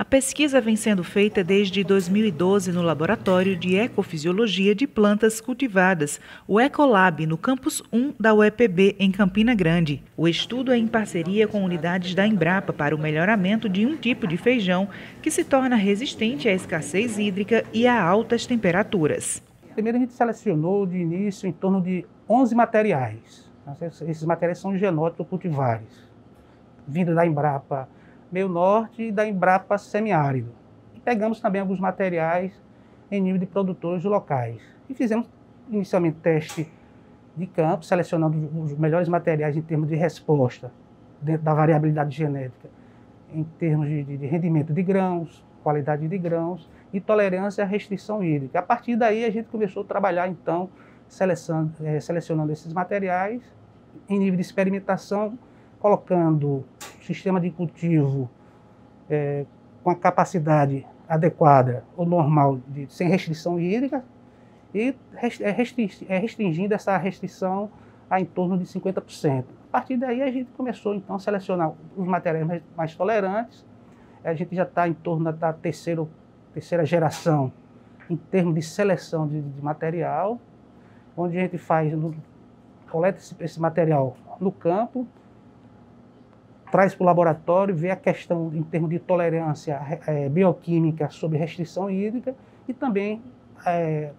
pesquisa vem sendo feita desde 2012 no Laboratório de Ecofisiologia de Plantas Cultivadas, o Ecolab, no Campus 1 da UEPB, em Campina Grande. O estudo é em parceria com unidades da Embrapa para o melhoramento de um tipo de feijão que se torna resistente à escassez hídrica e a altas temperaturas. Primeiro a gente selecionou de início em torno de 11 materiais. Esses materiais são genótipos cultivares, vindo da Embrapa Meio Norte e da Embrapa Semiárido. E pegamos também alguns materiais em nível de produtores locais. E fizemos inicialmente teste de campo, selecionando os melhores materiais em termos de resposta, dentro da variabilidade genética, em termos de rendimento de grãos, qualidade de grãos e tolerância à restrição hídrica. A partir daí a gente começou a trabalhar então selecionando esses materiais em nível de experimentação, colocando sistema de cultivo com a capacidade adequada ou normal, sem restrição hídrica, e restringindo essa restrição a em torno de 50%. A partir daí a gente começou então a selecionar os materiais mais tolerantes. A gente já está em torno da terceira geração em termos de seleção de material, onde a gente coleta esse material no campo, traz para o laboratório, vê a questão em termos de tolerância bioquímica sobre restrição hídrica e também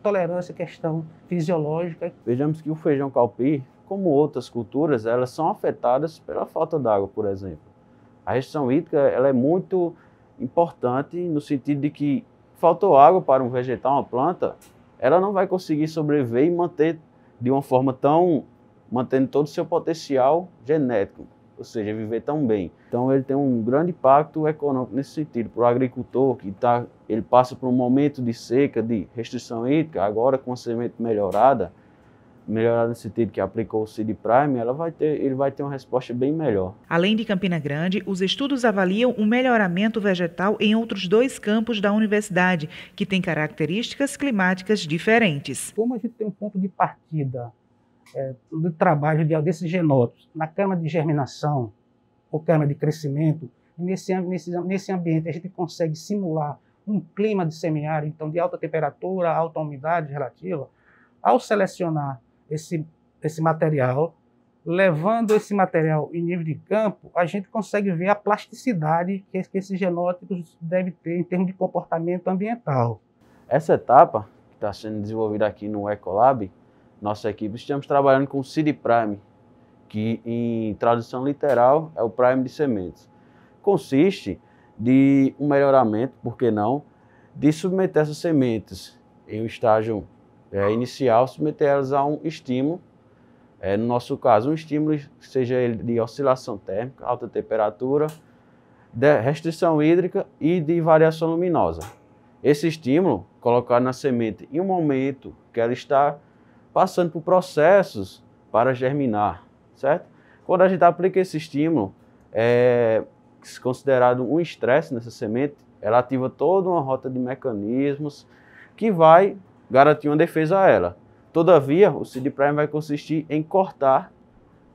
tolerância à questão fisiológica. Vejamos que o feijão calpi, como outras culturas, elas são afetadas pela falta d'água, por exemplo. A restrição hídrica ela é muito importante no sentido de que faltou água para um vegetal, uma planta, ela não vai conseguir sobreviver e manter de uma forma mantendo todo o seu potencial genético, ou seja, viver tão bem. Então ele tem um grande impacto econômico nesse sentido. Para o agricultor ele passa por um momento de seca, de restrição hídrica, agora com a semente melhorada no sentido que aplicou o Seed Prime, ele vai ter uma resposta bem melhor. Além de Campina Grande, os estudos avaliam o melhoramento vegetal em outros 2 campos da universidade, que têm características climáticas diferentes. Como a gente tem um ponto de partida do trabalho desses genótipos na câmara de germinação ou câmara de crescimento, nesse ambiente a gente consegue simular um clima de semiárido, então de alta temperatura, alta umidade relativa. Ao selecionar esse material, levando esse material em nível de campo, a gente consegue ver a plasticidade que esses genótipos devem ter em termos de comportamento ambiental. Essa etapa que está sendo desenvolvida aqui no Ecolab, nossa equipe, estamos trabalhando com o Seed Prime, que em tradução literal é o Prime de sementes. Consiste de um melhoramento, por que não, de submeter essas sementes em um estágio inicial, submeter elas a um estímulo, no nosso caso, um estímulo que seja ele de oscilação térmica, alta temperatura, de restrição hídrica e de variação luminosa. Esse estímulo, colocado na semente em um momento que ela está passando por processos para germinar, certo? Quando a gente aplica esse estímulo, considerado um estresse nessa semente, ela ativa toda uma rota de mecanismos que vai garantir uma defesa a ela. Todavia, o Seed Prime vai consistir em cortar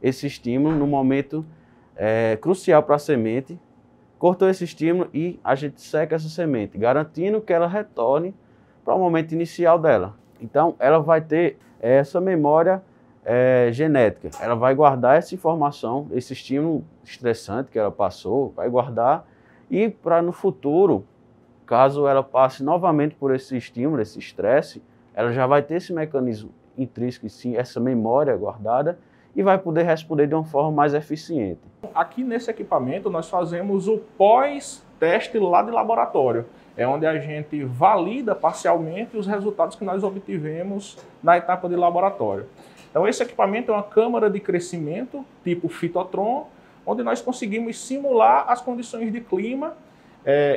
esse estímulo no momento crucial para a semente. Cortou esse estímulo e a gente seca essa semente, garantindo que ela retorne para o momento inicial dela. Então, ela vai ter essa memória genética. Ela vai guardar essa informação, esse estímulo estressante que ela passou, vai guardar e para no futuro, caso ela passe novamente por esse estímulo, esse estresse, ela já vai ter esse mecanismo intrínseco, sim, essa memória guardada e vai poder responder de uma forma mais eficiente. Aqui nesse equipamento nós fazemos o pós-teste lá de laboratório. É onde a gente valida parcialmente os resultados que nós obtivemos na etapa de laboratório. Então esse equipamento é uma câmara de crescimento tipo Phytotron, onde nós conseguimos simular as condições de clima,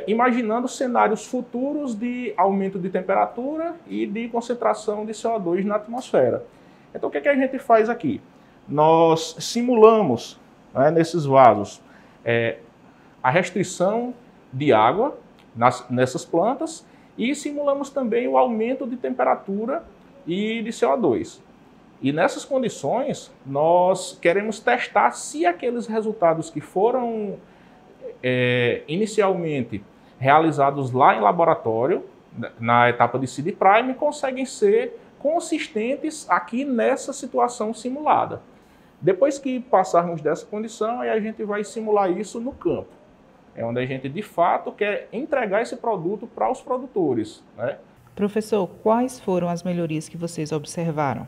imaginando cenários futuros de aumento de temperatura e de concentração de CO2 na atmosfera. Então o que a gente faz aqui? Nós simulamos, nesses vasos a restrição de água nessas plantas e simulamos também o aumento de temperatura e de CO2. E nessas condições, nós queremos testar se aqueles resultados que foram inicialmente realizados lá em laboratório, na etapa de seed prime, conseguem ser consistentes aqui nessa situação simulada. Depois que passarmos dessa condição, aí a gente vai simular isso no campo. É onde a gente, de fato, quer entregar esse produto para os produtores, né? Professor, quais foram as melhorias que vocês observaram?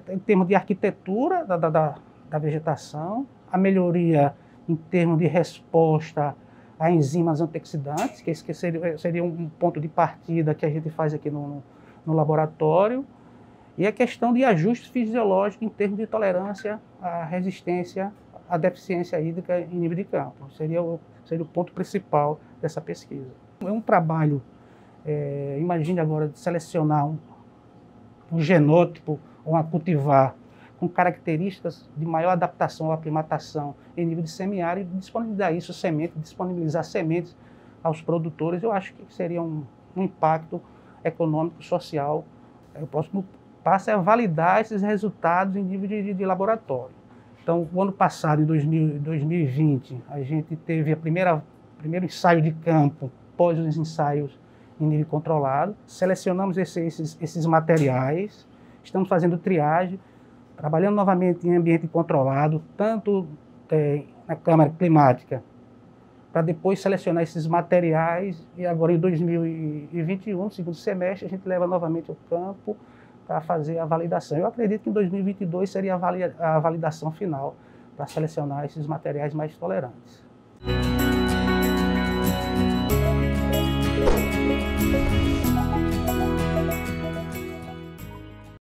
Em termos de arquitetura da vegetação, a melhoria em termos de resposta a enzimas antioxidantes, que esse seria um ponto de partida que a gente faz aqui no laboratório, e a questão de ajustes fisiológicos em termos de tolerância à resistência à deficiência hídrica em nível de campo. Seria o ponto principal dessa pesquisa. É um trabalho, imagine agora, de selecionar um genótipo ou uma cultivar com características de maior adaptação ou aclimatação em nível de semiárido e disponibilizar sementes aos produtores. Eu acho que seria um impacto econômico, social. O próximo passo é validar esses resultados em nível de laboratório. Então, o ano passado, em 2020, a gente teve primeiro ensaio de campo, pós os ensaios em nível controlado. Selecionamos esses materiais, estamos fazendo triagem, trabalhando novamente em ambiente controlado, tanto na câmara climática, para depois selecionar esses materiais, e agora em 2021, no segundo semestre, a gente leva novamente ao campo para fazer a validação. Eu acredito que em 2022 seria a validação final para selecionar esses materiais mais tolerantes.